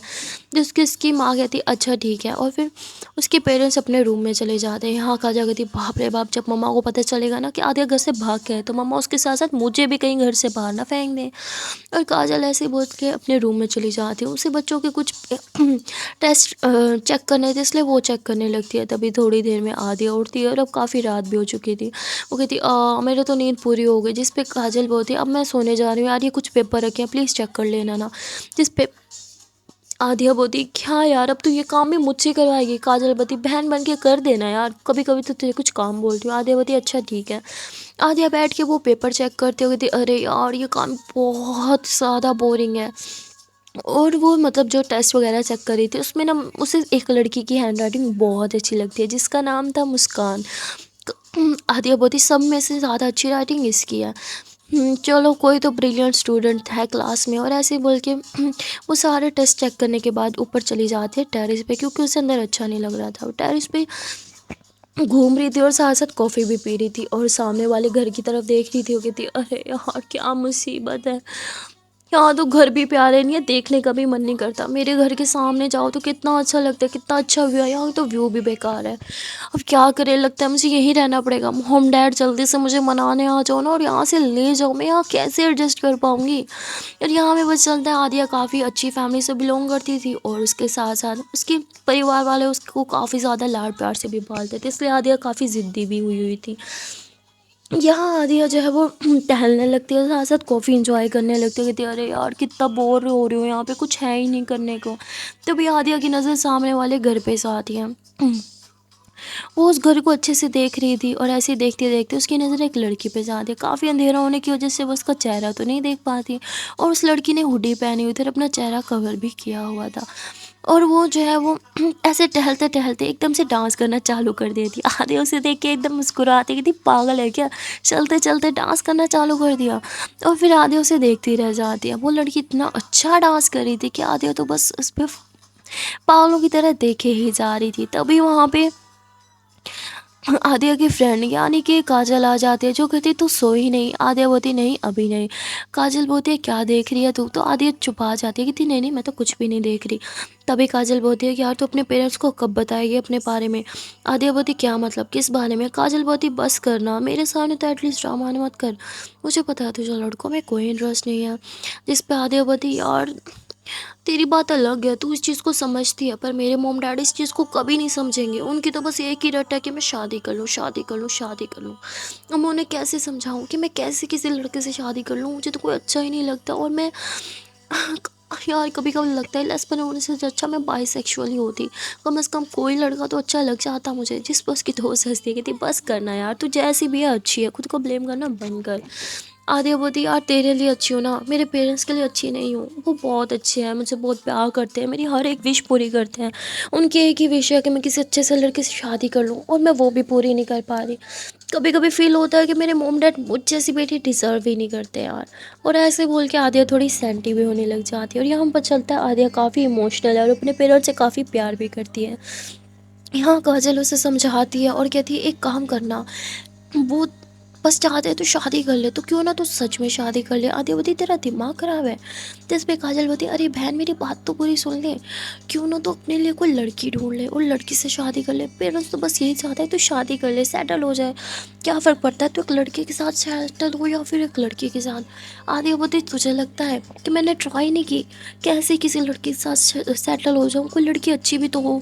A: जिसकी उसकी माँ कहती अच्छा ठीक है, और फिर उसके पेरेंट्स अपने रूम में चले जाते हैं। यहाँ काजल कहती बाप रे बाप, जब मम्मा को पता चलेगा ना कि आदिया घर से भाग के है, तो मम्मा उसके साथ साथ मुझे भी कहीं घर से बाहर ना फेंक दें। और काजल ऐसे बोल के अपने रूम में चली जाती है। उसे बच्चों के कुछ टेस्ट चेक करने थे, इसलिए वो चेक करने लगती है। तभी थोड़ी देर में आदिया उठती है और अब काफ़ी रात भी हो चुकी थी। वो कहती मेरे तो नींद पूरी हो गई। जिस पे काजल बोलती है अब मैं सोने जा रही हूँ यार, ये कुछ पेपर रखे हैं प्लीज़ चेक कर लेना ना। जिस पे आदिया बोती क्या यार, अब तो ये काम भी मुझसे करवाएगी? काजल बोती बहन बन के कर देना यार, कभी कभी तो तुझे कुछ काम बोलती हूँ। आदिया बोती अच्छा ठीक है। आदिया बैठ के वो पेपर चेक करते हुए कहती अरे यार ये काम बहुत ज़्यादा बोरिंग है। और वो मतलब जो टेस्ट वगैरह चेक कर रही थी उसमें ना उसे एक लड़की की हैंड राइटिंग बहुत अच्छी लगती है, जिसका नाम था मुस्कान। आदिया बोती सब में से ज़्यादा अच्छी राइटिंग इसकी है। चलो कोई तो ब्रिलियंट स्टूडेंट है क्लास में। और ऐसे ही बोल के वो सारे टेस्ट चेक करने के बाद ऊपर चली जाती है टेरेस पे, क्योंकि उसे अंदर अच्छा नहीं लग रहा था। वो टेरेस पे घूम रही थी और साथ साथ कॉफ़ी भी पी रही थी, और सामने वाले घर की तरफ देख रही थी। वो कहती अरे यार क्या मुसीबत है, यहाँ तो घर भी प्यारे नहीं है, देखने का भी मन नहीं करता। मेरे घर के सामने जाओ तो कितना अच्छा लगता है, कितना अच्छा व्यू है, यहाँ तो व्यू भी बेकार है। अब क्या करे, लगता है मुझे यहीं रहना पड़ेगा। होम डैड जल्दी से मुझे मनाने आ जाओ ना और यहाँ से ले जाओ, मैं यहाँ कैसे एडजस्ट कर पाऊँगी। और यहाँ में बस चलता है आदिया काफ़ी अच्छी फैमिली से बिलोंग करती थी, और उसके साथ साथ उसके परिवार वाले उसको काफ़ी ज़्यादा लाड प्यार से भी पालते थे, इसलिए आदिया काफ़ी ज़िद्दी भी हुई थी। यहाँ आदिया जो है वो टहलने लगती है, साथ साथ कॉफ़ी इंजॉय करने लगती है। कहती है अरे यार कितना बोर हो रही हूँ, यहाँ पे कुछ है ही नहीं करने को। तभी आदिया की नज़र सामने वाले घर पे से आती है। वो उस घर को अच्छे से देख रही थी, और ऐसे ही देखते देखते उसकी नज़र एक लड़की पे जाती है। काफ़ी अंधेरा होने की वजह से वो उसका चेहरा तो नहीं देख पाती, और उस लड़की ने हुडी पहनी हुई थी और अपना चेहरा कवर भी किया हुआ था। और वो जो है वो ऐसे टहलते टहलते एकदम से डांस करना चालू कर देती। आधे उसे देख के एकदम मुस्कुराती कि थी पागल है क्या, चलते चलते डांस करना चालू कर दिया। और फिर आधे उसे देखती रह जाती है। वो लड़की इतना अच्छा डांस कर रही थी कि आधे तो बस उस पर पागलों की तरह देखे ही जा रही थी। तभी वहाँ पे आदिया की फ्रेंड यानी कि काजल आ जाती है, जो कहती तू सोई नहीं? आदिया बोती नहीं अभी नहीं। काजल बोती है क्या देख रही है तू? तो आदिया छुपा जाती है कि नहीं नहीं मैं तो कुछ भी नहीं देख रही। तभी काजल बोती है कि यार तू अपने पेरेंट्स को कब बताएगी अपने बारे में? आदिया बोती क्या मतलब किस बारे में? काजल बोती बस करना, मेरे सामने तो एटलीस्ट ड्रामा मत कर, मुझे पता है तुझे लड़कों में कोई इंटरेस्ट नहीं है। जिस पे आदिया बोती यार तेरी बात अलग है, तू इस चीज़ को समझती है, पर मेरे मॉम डैडी इस चीज़ को कभी नहीं समझेंगे। उनकी तो बस एक ही रट है कि मैं शादी कर लूँ शादी कर लूँ शादी कर लूँ। अब मैं उन्हें कैसे समझाऊँ कि मैं कैसे किसी लड़के से शादी कर लूँ? मुझे तो कोई अच्छा ही नहीं लगता। और मैं यार कभी कभी लगता है लेस्बियन होने से अच्छा मैं बाइसेक्सुअल ही होती, कम से कम कोई लड़का तो अच्छा लग जाता मुझे। जिस पर उसकी दोस्त हंसती है, कहती बस करना यार, तू जैसी भी है अच्छी है, खुद को ब्लेम करना बंद कर। आदिया बोती यार तेरे लिए अच्छी हूँ ना, मेरे पेरेंट्स के लिए अच्छी नहीं हूँ। वो बहुत अच्छे हैं, मुझे बहुत प्यार करते हैं, मेरी हर एक विश पूरी करते हैं। उनकी एक ही विश है कि मैं किसी अच्छे से लड़के से शादी कर लूँ, और मैं वो भी पूरी नहीं कर पा रही। कभी कभी फील होता है कि मेरे मॉम डैड मुझ जैसी बेटी डिज़र्व ही नहीं करते यार। और ऐसे बोल के आदिया थोड़ी सेंटी भी होने लग जाती है। और यहाँ पर चलता है आदिया काफ़ी इमोशनल है और अपने पेरेंट्स से काफ़ी प्यार भी करती है। यहाँ काजल उसे समझाती है और कहती है एक काम करना, वो बस चाहते हैं तो शादी कर ले, तो क्यों ना तू सच में शादी कर ले। आदित्य बोलती तेरा दिमाग खराब है। तो इस पे काजल बोलती अरे बहन मेरी बात तो पूरी सुन ले, क्यों ना तो अपने लिए कोई लड़की ढूंढ ले और लड़की से शादी कर ले। पेरेंट्स तो बस यही चाहता है तू शादी कर ले, सेटल हो जाए, क्या फ़र्क पड़ता है तू एक लड़के के साथ सेटल हो या फिर एक लड़की के साथ। आदित्य बोलती तुझे लगता है कि मैंने ट्राई नहीं की, कैसे किसी लड़के के साथ सेटल हो जाऊँ, कोई लड़की अच्छी भी तो हो।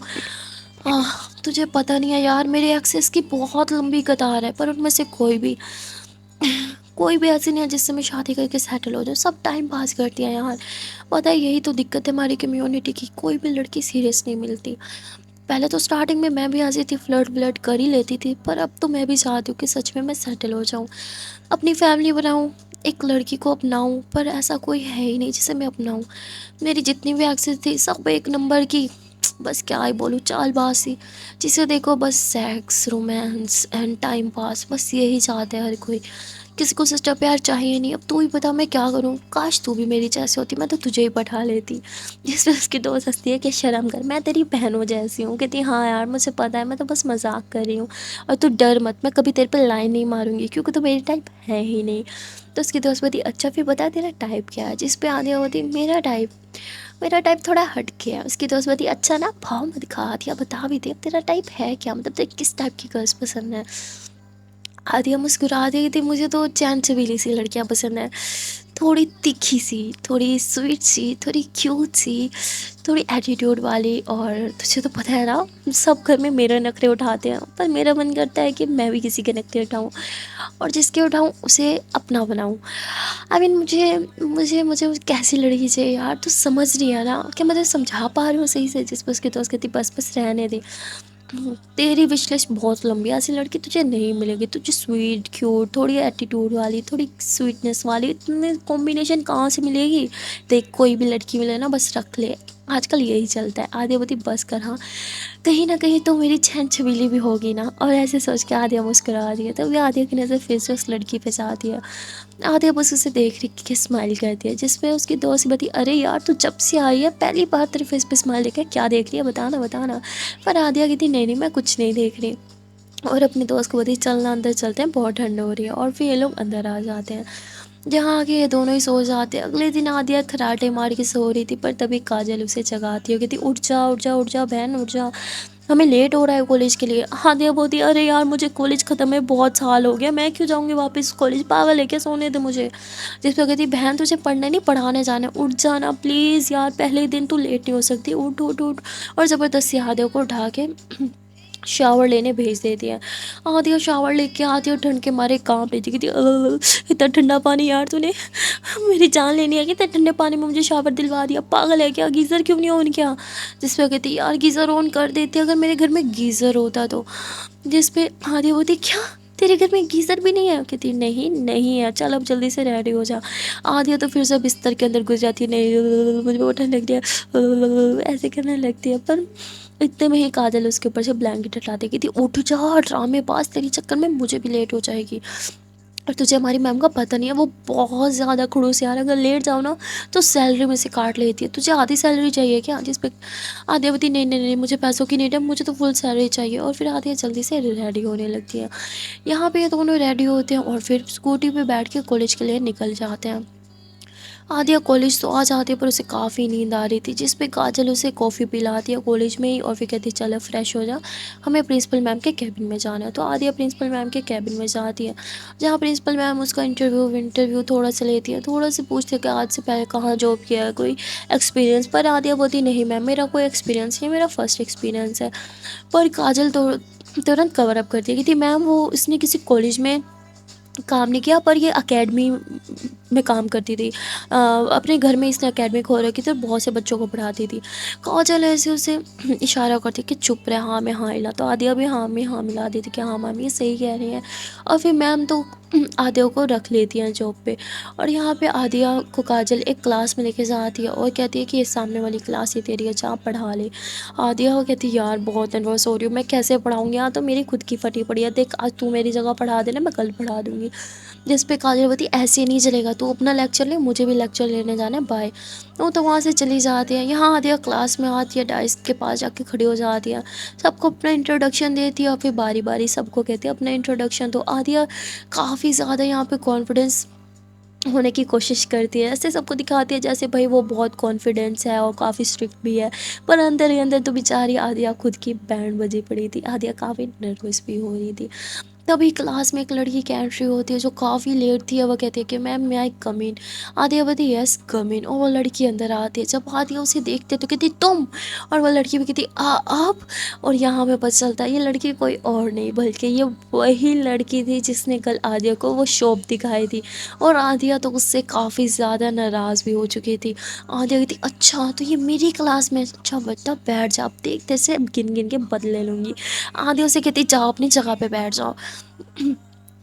A: तुझे पता नहीं है यार, मेरे एक्सेस की बहुत लंबी कतार है, पर उनमें से कोई भी ऐसी नहीं है जिससे मैं शादी करके सेटल हो जाऊँ। सब टाइम पास करती हैं यार। पता है यही तो दिक्कत है हमारी कम्युनिटी की, कोई भी लड़की सीरियस नहीं मिलती। पहले तो स्टार्टिंग में मैं भी ऐसी थी, फ्लर्ट व्लर्ट कर ही लेती थी, पर अब तो मैं भी चाहती हूँ कि सच में मैं सेटल हो जाऊँ, अपनी फैमिली बनाऊँ, एक लड़की को अपनाऊँ। पर ऐसा कोई है ही नहीं जिसे मैं अपनाऊँ। मेरी जितनी भी एक्सेस थी सब एक नंबर की, बस क्या ही बोलूँ, चालबाज़ी। जिसे देखो बस sex, romance and time pass, बस यही चाहते हैं हर कोई। किसी को सच्चा प्यार चाहिए नहीं। अब तू ही बता मैं क्या करूँ, काश तू भी मेरी जैसी होती, मैं तो तुझे ही पठा लेती। जिसमें उसकी दोस्त हंसती है कि शर्म कर, मैं तेरी बहनों जैसी हूँ। कहती हाँ यार मुझे पता है, मैं तो बस मजाक कर रही हूँ, और तू डर मत, मैं कभी तेरे पर लाइन नहीं मारूंगी क्योंकि तो मेरी टाइप है ही नहीं। तो उसकी दोस्त बोलती अच्छा फिर बता तेरा टाइप क्या है। जिस पे आदिया होती मेरा टाइप थोड़ा हट के है। उसकी दोस्त बोलती अच्छा ना भाव मत दिखा आदिया, बता भी दे अब तेरा टाइप है क्या, मतलब तेरे किस टाइप की गर्ल्स पसंद है। आदिया मुस्कुरा दी थी, मुझे तो चैन चबीली सी लड़कियां पसंद है, थोड़ी तीखी सी, थोड़ी स्वीट सी, थोड़ी क्यूट सी, थोड़ी एटीट्यूड वाली। और तुझे तो पता है ना, सब घर में मेरे नखरे उठाते हैं, पर मेरा मन करता है कि मैं भी किसी के नखरे उठाऊं, और जिसके उठाऊं उसे अपना बनाऊं। आई मीन मुझे मुझे कैसी लड़की चाहिए यार, तू समझ रही है ना, क्या मैं तुझे समझा पा रही हूँ सही से। जिस पर उसकी दोस्त कहती बस बस रहने दे, तेरी विश लिस्ट बहुत लंबी है, ऐसी लड़की तुझे नहीं मिलेगी। तुझे स्वीट क्यूट, थोड़ी एटीट्यूड वाली, थोड़ी स्वीटनेस वाली, इतने कॉम्बिनेशन कहाँ से मिलेगी। देख कोई भी लड़की मिले ना बस रख ले, आजकल यही चलता है। आदित्य बस कर हाँ, कहीं ना कहीं तो मेरी छन छबीली भी होगी ना। और ऐसे सोच के आदिया मुस्कुरा दिया, तभी आदिया की नज़र फिर से उस लड़की पे जाती है। आदिया बस उसे देख रही के स्माइल करती है, जिसपे उसकी दोस्त बती अरे यार तू जब से आई है पहली बार तेरे फेस पे स्माइल देखा है, क्या देख रही है बताना बताना। पर आदिया कहती नहीं नहीं मैं कुछ नहीं देख रही। और अपने दोस्त को बोलती चलना अंदर चलते हैं, बहुत ठंड हो रही है। और फिर ये लोग अंदर आ जाते हैं, जहाँ आके ये दोनों ही सो जाते हैं। अगले दिन आदिया खराटे मार के सो रही थी, पर तभी काजल उसे जगाती है, कहती उठ जा उठ जा उठ जा बहन उठ जा, हमें लेट हो रहा है कॉलेज के लिए। आदिया बोलती अरे यार मुझे कॉलेज ख़त्म है, बहुत साल हो गया, मैं क्यों जाऊँगी वापस कॉलेज, पागल है क्या, सोने दे मुझे। जिस पर कहती बहन तुझे पढ़ने नहीं पढ़ाने जाना है, उठ जाना प्लीज़ यार, पहले ही दिन तू लेट नहीं हो सकती, उठ उठ उठ। और ज़बरदस्ती आदिया को उठा के शावर लेने भेज देती है। आदिया शावर लेके आती है और ठंड के मारे कांप रही थी, इतना ठंडा पानी यार तूने, मेरी जान लेनी है कि इतने ठंडे पानी में मुझे शावर दिलवा दिया, पागल है क्या, गीज़र क्यों नहीं ऑन किया। जिस पे कहती यार गीज़र ऑन कर देती अगर मेरे घर में गीज़र होता तो। जिस पे आदिया बोलती क्या तेरे घर में गीज़र भी नहीं है, कहती नहीं नहीं है, चल अब जल्दी से रेडी हो जा। आदिया तो फिर से बिस्तर के अंदर घुस जाती है, नहीं मुझे बहुत ठंड लग रही है, ऐसे करने लगती है। पर इतने में ही काजल उसके ऊपर से ब्लैंकेट हटा देगी थी, उठ जा ड्रामे पास, तेरी चक्कर में मुझे भी लेट हो जाएगी। और तुझे हमारी मैम का पता नहीं है, वो बहुत ज़्यादा खड़ूस यार, अगर लेट जाओ ना तो सैलरी में से काट लेती है। तुझे आधी सैलरी चाहिए क्या। जिस पे आद्यावती नहीं नहीं नहीं मुझे पैसों की नहीं है, मुझे तो फुल सैलरी चाहिए। और फिर आदिया जल्दी से रेडी होने लगती है। यहाँ पे ये दोनों रेडी होते हैं और फिर स्कूटी पे बैठ के कॉलेज के लिए निकल जाते हैं। आदिया कॉलेज तो आ जाती है, पर उसे काफ़ी नींद आ रही थी, जिस पे काजल उसे कॉफ़ी पिलाती है कॉलेज में ही, और फिर कहती है चलो फ्रेश हो जा, हमें प्रिंसिपल मैम के कैबिन में जाना है। तो आदिया प्रिंसिपल मैम के कैबिन में जाती है, जहाँ प्रिंसिपल मैम उसका इंटरव्यू थोड़ा सा लेती है, थोड़ा सा पूछते हैं कि आज से पहले कहाँ जॉब किया है, कोई एक्सपीरियंस। पर आदिया बोलती नहीं मैम मेरा कोई एक्सपीरियंस नहीं, मेरा फर्स्ट एक्सपीरियंस है। पर काजल तो तुरंत कवर अप करती है कि थी मैम वो इसने किसी कॉलेज में काम नहीं किया, पर ये अकेडमी में काम करती थी, अपने घर में इसने अकेडमी खोल रखी थी और बहुत से बच्चों को पढ़ाती थी। काजल ऐसे उसे इशारा करती कि चुप रहे, हाँ में हाँ हिला। तो आदिया भी हाँ में हाँ मिला देती कि हाँ मैम ये सही कह रही हैं। और फिर मैम तो आदिया को रख लेती हैं जॉब पे। और यहाँ पे आदिया को काजल एक क्लास में लेके जाती है और कहती है कि ये सामने वाली क्लास ही तेरी है, जा पढ़ा ले। आदिया को कहती है यार बहुत नर्वस हो रही हूँ, मैं कैसे पढ़ाऊँगी, यहाँ तो मेरी खुद की फटी पड़ी है, देख आज तू मेरी जगह पढ़ा देना, मैं कल पढ़ा दूँगी। जिस पे काजलवती ऐसे नहीं चलेगा, तू अपना लेक्चर ले, मुझे भी लेक्चर लेने जाना है, बाय। वो तो वहाँ से चली जाती है। यहाँ आदिया क्लास में आती है, डाइस के पास जाके खड़ी हो जाती है, सबको अपना इंट्रोडक्शन देती है और फिर बारी बारी सबको कहती है अपना इंट्रोडक्शन। तो आदिया काफ़ी काफ़ी ज़्यादा यहाँ पे कॉन्फिडेंस होने की कोशिश करती है, ऐसे सबको दिखाती है जैसे भाई वो बहुत कॉन्फिडेंस है और काफ़ी स्ट्रिक्ट भी है। पर अंदर ही अंदर तो बेचारी आदिया खुद की बैंड बजी पड़ी थी, आदिया काफ़ी नर्वस भी हो रही थी। तभी क्लास में एक लड़की की एंट्री होती है जो काफ़ी लेट थी, और वो कहती है कि मैम मैं आई कम इन। आदिया बोलती यस कम इन, और वो लड़की अंदर आती है। जब आदिया उसे देखते तो कहती तुम, और वो लड़की भी कहती आप। और यहाँ पे पता चलता है ये लड़की कोई और नहीं बल्कि ये वही लड़की थी जिसने कल आदिया को वो शॉप दिखाई थी। और आदिया तो उससे काफ़ी ज़्यादा नाराज़ भी हो चुकी थी। आदिया कहती अच्छा तो ये मेरी क्लास में, अच्छा बेटा बैठ जा, अब देखते से गिन गिन के बदले लूँगी। आदिया उसे कहती जाओ अपनी जगह पे बैठ जाओ।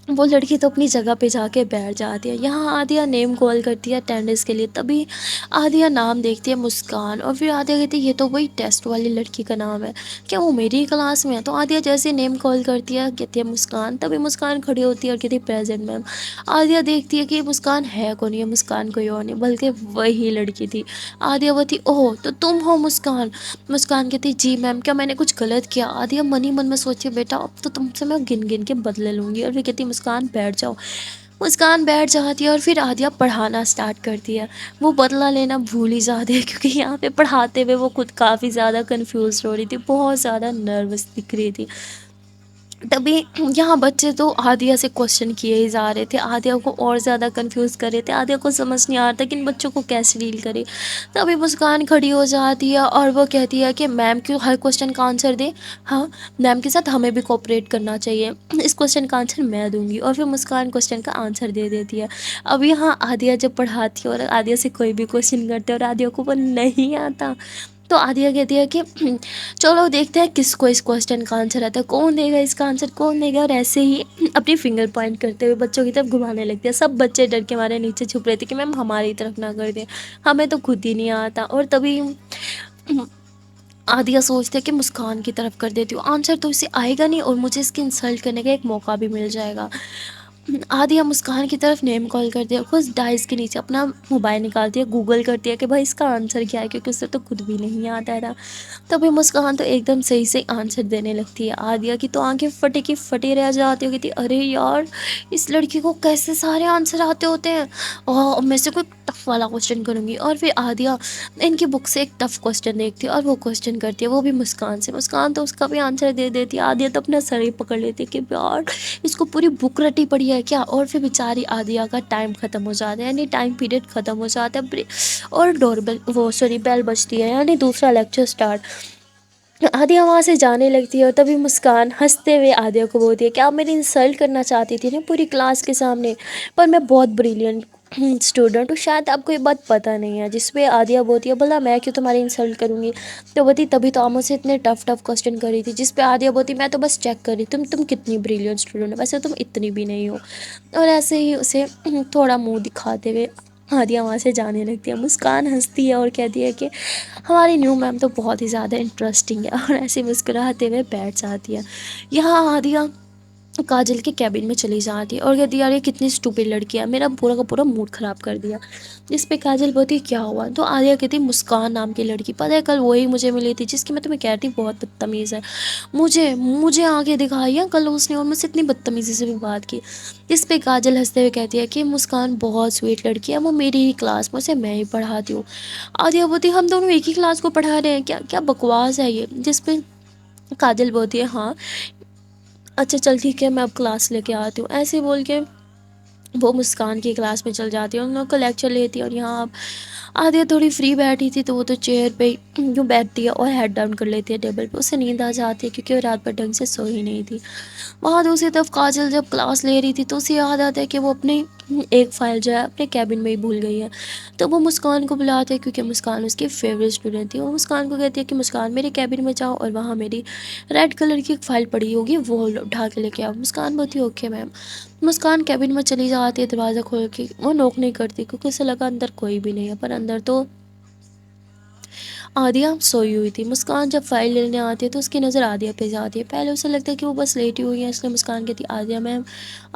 A: वो लड़की तो अपनी जगह पे जाके बैठ जाती है। यहाँ आदिया नेम कॉल करती है अटेंडेंस के लिए, तभी आदिया नाम देखती है मुस्कान, और फिर आदिया कहती है ये तो वही टेस्ट वाली लड़की का नाम है, क्या वो मेरी क्लास में है? तो आदिया जैसे नेम कॉल करती है कहती है मुस्कान, तभी मुस्कान खड़ी होती है और कहती है प्रेजेंट मैम। आदिया देखती है कि मुस्कान है कौन, ये मुस्कान कोई और नहीं बल्कि वही लड़की थी। आदिया बोती ओह तो तुम हो मुस्कान। मुस्कान कहती जी मैम, क्या मैंने कुछ गलत किया? आदिया मन ही मन में सोची बेटा अब तो तुमसे मैं गिन गिन के बदले लूँगी। और फिर कहती मुस्कान बैठ जाओ। मुस्कान बैठ जाती है और फिर आदिया पढ़ाना स्टार्ट करती है। वो बदला लेना भूल ही जाती है क्योंकि यहाँ पे पढ़ाते हुए वो खुद काफ़ी ज़्यादा कन्फ्यूज हो रही थी, बहुत ज़्यादा नर्वस दिख रही थी। तभी यहाँ बच्चे तो आदिया से क्वेश्चन किए ही जा रहे थे, आदिया को और ज़्यादा कंफ्यूज कर रहे थे। आदिया को समझ नहीं आ रहा था कि इन बच्चों को कैसे डील करे। तभी मुस्कान खड़ी हो जाती है और वो कहती है कि मैम क्यों हर क्वेश्चन का आंसर दे, हाँ मैम के साथ हमें भी कोऑपरेट करना चाहिए, इस क्वेश्चन का आंसर मैं दूंगी। और फिर मुस्कान क्वेश्चन का आंसर दे देती है। अब यहाँ आदिया जब पढ़ाती है और आदिया से कोई भी क्वेश्चन करते हैं और आदिया को वो नहीं आता, तो आदिया कहती है कि चलो देखते हैं किसको इस क्वेश्चन का आंसर आता है, कौन देगा इसका आंसर, कौन देगा। और ऐसे ही अपनी फिंगर पॉइंट करते हुए बच्चों की तरफ घुमाने लगती है। सब बच्चे डर के मारे नीचे छुप रहे थे कि मैम हमारी तरफ ना कर दें, हमें तो खुद ही नहीं आता। और तभी आदिया सोचते हैं कि मुस्कान की तरफ कर देती हूँ, आंसर तो इसे आएगा नहीं और मुझे इसकी इंसल्ट करने का एक मौका भी मिल जाएगा। आदिया मुस्कान की तरफ नेम कॉल करती है, खुद डाइस के नीचे अपना मोबाइल निकालती है, गूगल करती है कि भाई इसका आंसर क्या है, क्योंकि उसे तो खुद भी नहीं आता था। तभी मुस्कान तो एकदम सही से आंसर देने लगती है। आदिया की तो आंखें फटे की फटी रह जाती होगी थी, अरे यार इस लड़की को कैसे सारे आंसर आते होते हैं, और मैं से कोई टफ वाला क्वेश्चन करूँगी। और फिर आदिया इनकी बुक से एक टफ क्वेश्चन देखती है और वो क्वेश्चन करती है, वो भी मुस्कान से। मुस्कान तो उसका भी आंसर दे देती है। आदिया तो अपना सर ही पकड़ लेती है कि यार इसको पूरी बुक रटी पड़ी है क्या। और फिर बेचारी आदिया का टाइम ख़त्म हो जाता है, यानी टाइम पीरियड ख़त्म हो जाता है, और डोरबेल वो सॉरी बेल बजती है, यानी दूसरा लेक्चर स्टार्ट। आदिया वहाँ से जाने लगती है और तभी मुस्कान हंसते हुए आदिया को बोलती है कि आप मेरी इंसल्ट करना चाहती थी ना पूरी क्लास के सामने, पर मैं बहुत ब्रिलियंट स्टूडेंट हूँ, शायद आपको ये बात पता नहीं है। जिस पे आदिया बोलती है भला मैं क्यों तुम्हारी इंसल्ट करूँगी। तो बोलती तभी तो आप मुझसे इतने टफ टफ क्वेश्चन कर रही थी। जिस पे आदिया बोलती मैं तो बस चेक कर रही तुम कितनी ब्रिलियंट स्टूडेंट हो, वैसे तुम इतनी भी नहीं हो। और ऐसे ही उसे थोड़ा मुँह दिखाते हुए आदिया वहाँ से जाने लगती है। मुस्कान हंसती है और कहती है कि हमारी न्यू मैम तो बहुत ही ज़्यादा इंटरेस्टिंग है, और ऐसे मुस्कुराते हुए बैठ जाती है। यहाँ आदिया काजल के कैबिन में चली जाती है और कहती है यार ये कितनी स्टूपिड लड़की है, मेरा पूरा का पूरा मूड ख़राब कर दिया। जिस पे काजल बोलती क्या हुआ, तो आदिया कहती मुस्कान नाम की लड़की, पता है कल वही मुझे मिली थी जिसकी मैं तुम्हें कह रही थी बहुत बदतमीज़ है, मुझे मुझे आगे दिखाई है कल उसने और मुझसे इतनी बदतमीज़ी से भी बात की। जिस पे काजल हंसते हुए कहती है कि मुस्कान बहुत स्वीट लड़की है, वो मेरी ही क्लास में, उसे मैं ही पढ़ाती हूँ। आदिया बोलती हम दोनों एक ही क्लास को पढ़ा रहे हैं क्या, क्या बकवास है ये। जिस पे काजल बोलती है हाँ अच्छा चल ठीक है मैं अब क्लास लेके आती हूँ। ऐसे बोल के वो मुस्कान की क्लास में चल जाती है, उन लोग को लेक्चर लेती है। और यहाँ अब आदिया थोड़ी फ्री बैठी थी तो वो तो चेयर पे यूँ बैठती है और हेड डाउन कर लेती है टेबल पे, उसे नींद आ जाती है क्योंकि वो रात भर ढंग से सोई नहीं थी। वहाँ दूसरी तरफ काजल जब क्लास ले रही थी तो उसे याद आता है कि वो अपने एक फ़ाइल जो है अपने कैबिन में ही भूल गई है। तो वो मुस्कान को बुलाते हैं क्योंकि मुस्कान उसकी फेवरेट स्टूडेंट थी। वो मुस्कान को कहती है कि मुस्कान मेरे कैबिन में जाओ और वहाँ मेरी रेड कलर की एक फ़ाइल पड़ी होगी वो उठा के लेके आओ। मुस्कान बोलती है ओके मैम। मुस्कान कैबिन में चली जाती है दरवाज़ा खोल के, वो नॉक नहीं करती क्योंकि उसे लगा अंदर कोई भी नहीं है, पर अंदर तो आदिया सोई हुई थी। मुस्कान जब फाइल लेने आती है तो उसकी नज़र आदिया पे जाती है। पहले उसे लगता है कि वो बस लेटी हुई है, इसलिए मुस्कान कहती आदिया मैम,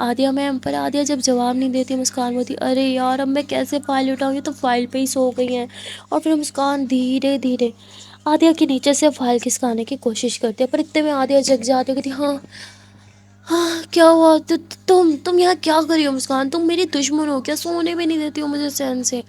A: आदिया मैम। पर आदिया जब जवाब नहीं देती मुस्कान बोलती अरे यार अब मैं कैसे फ़ाइल उठाऊँ, ये तो फ़ाइल पे ही सो गई हैं। और फिर मुस्कान धीरे धीरे आदिया के नीचे से फ़ाइल खिसकाने की कोशिश करती है, पर इतने में आदिया जग जाती है, कहती हाँ हाँ, क्या हुआ? तुम यहाँ क्या कर रही हो मुस्कान? तुम मेरी दुश्मन हो क्या? सोने भी नहीं देती हो मुझे चैन से।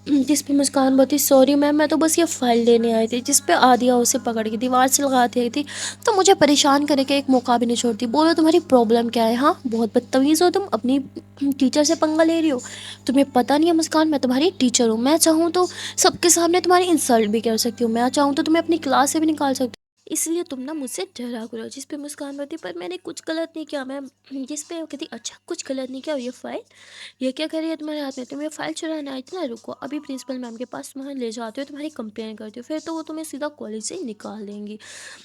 A: जिस पे मुस्कान बोलती, सॉरी मैम, मैं तो बस ये फाइल लेने आई थी। जिस पे आदिया उसे पकड़ के दीवार से लगाती आई थी। तो मुझे परेशान करने का एक मौका भी नहीं छोड़ती। बोलो तुम्हारी प्रॉब्लम क्या है? हाँ, बहुत बदतमीज़ हो तुम, अपनी टीचर से पंगा ले रही हो। तुम्हें पता नहीं है मुस्कान, मैं तुम्हारी टीचर हूँ। मैं चाहूँ तो सबके सामने तुम्हारी इंसल्ट भी कर सकती हूँ। मैं चाहूँ तो तुम्हें अपनी क्लास से भी निकाल सकती हूँ। इसलिए तुम ना मुझसे डरा करो। जिस पे मुस्कान बोलती, पर मैंने कुछ गलत नहीं किया मैम। जिस पे वो कहती, अच्छा कुछ गलत नहीं किया। और ये फाइल, ये क्या कर रही है तुम्हारे हाथ में? तुम ये फाइल चुराने आई थी ना, रुको अभी प्रिंसिपल मैम के पास तुम्हें ले जाते हो, तुम्हारी कंप्लेन करती हो, फिर तो वो तुम्हें सीधा कॉलेज से ही निकाल देंगी।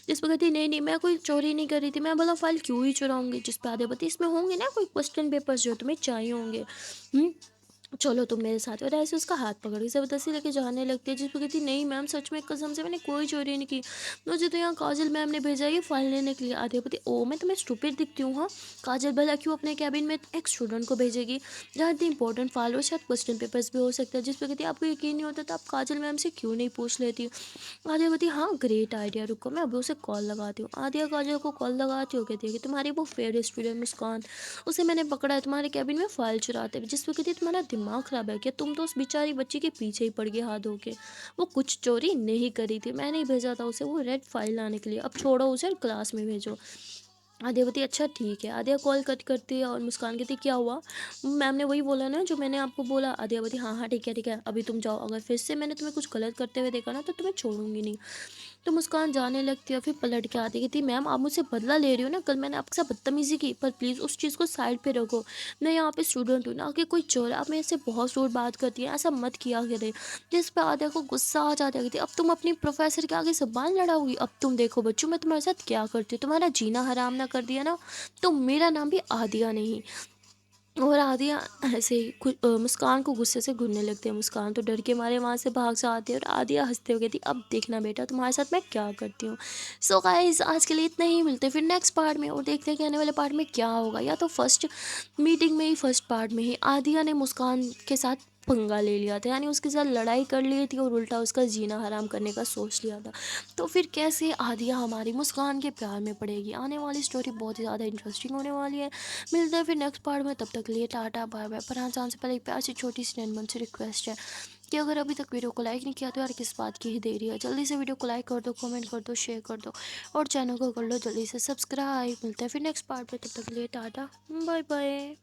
A: जिस पे कहती, नहीं नहीं मैं कोई चोरी नहीं कर रही थी। मैं बोला फाइल क्यों ही चुराऊंगी। जिस पे आधे बती, इसमें होंगे ना कोई क्वेश्चन पेपर्स जो तुम्हें चाहिए होंगे। चलो तुम मेरे साथ। और ऐसे उसका हाथ पकड़ के ज़बरदस्ती लेके जाने लगती है। जिसको कहती, नहीं मैम सच में कसम से मैंने कोई चोरी नहीं की। मुझे तो यहाँ काजल मैम ने भेजा है ये फाइल लेने के लिए। आध्यापति, ओ मैं तुम्हें स्टूपिड दिखती हूँ? हाँ, काजल भला क्यों अपने कैबिन में एक स्टूडेंट को भेजेगी जहाँ इतनी इंपॉर्टेंट फाइल हो, शायद क्वेश्चन पेपर्स भी हो सकता है। जिस पर कहती, आपको यकीन नहीं होता तो आप काजल मैम से क्यों नहीं पूछ लेती? आदित्य, हाँ ग्रेट आइडिया, रुको मैं अभी उसे कॉल लगाती हूँ। आदिया काजल को कॉल लगाती हो, कहती है कि तुम्हारी वो फेवरेट स्टूडेंट मुस्कान, उसे मैंने पकड़ा है तुम्हारे कैबिन में फाइल चुराते हुए। जिस पे कहती है, तुम्हारा दिमाग खराब है क्या? तुम तो उस बेचारी बच्ची के पीछे ही पड़ गए हाथ धो के। वो कुछ चोरी नहीं करी थी, मैंने ही भेजा था उसे वो रेड फाइल लाने के लिए। अब छोड़ो उसे और क्लास में भेजो। आदित्य, अच्छा ठीक है। आदित्य कॉल कट करती है और मुस्कान कहती, क्या हुआ? मैम ने वही बोला ना जो मैंने आपको बोला। आदित्य, हाँ हाँ ठीक है ठीक है, अभी तुम जाओ। अगर फिर से मैंने तुम्हें कुछ गलत करते हुए देखा ना तो तुम्हें छोड़ूंगी नहीं। तो मुस्कान जाने लगती है। फिर पलट के आती, कहती, मैम आप मुझसे बदला ले रही हो ना? कल मैंने आपके साथ बदतमीजी की, पर प्लीज़ उस चीज़ को साइड पे रखो। मैं यहाँ पे स्टूडेंट हूँ ना कि कोई चोर। आप मेरे से बहुत रूड बात करती है, ऐसा मत किया करे। जिस पे आद्या को गुस्सा आ जाता है। कहती, अब तुम अपनी प्रोफेसर के आगे ज़बान लड़ाओगी? अब तुम देखो बच्चों, मैं तुम्हारे साथ क्या करती हूँ। तुम्हारा जीना हराम ना कर दिया ना तो मेरा नाम भी आदिया नहीं। और आदिया ऐसे ही मुस्कान को गुस्से से घूरने लगती है। मुस्कान तो डर के मारे वहाँ से भाग जाती है और आदिया हंसते हुए कहती, अब देखना बेटा तुम्हारे साथ मैं क्या करती हूँ। सो गाइस आज के लिए इतना ही, मिलते हैं फिर नेक्स्ट पार्ट में और देखते हैं कि आने वाले पार्ट में क्या होगा। या तो फर्स्ट मीटिंग में ही, फर्स्ट पार्ट में ही आदिया ने मुस्कान के साथ पंगा ले लिया था, यानी उसके साथ लड़ाई कर ली थी और उल्टा उसका जीना हराम करने का सोच लिया था। तो फिर कैसे आदिया हमारी मुस्कान के प्यार में पड़ेगी? आने वाली स्टोरी बहुत ही ज़्यादा इंटरेस्टिंग होने वाली है। मिलते हैं फिर नेक्स्ट पार्ट में, तब तक के लिए टाटा बाय बाय। पर हाँ, जाने से पहले एक प्यार सी छोटी सी नैनमन से रिक्वेस्ट है कि अगर अभी तक वीडियो को लाइक नहीं किया तो यार किस बात की ही देरी है? जल्दी से वीडियो को लाइक कर दो, कमेंट कर दो, शेयर कर दो और चैनल को कर लो जल्दी से सब्सक्राइब। मिलते हैं फिर नेक्स्ट पार्ट में, तब तक के लिए टाटा बाय बाय।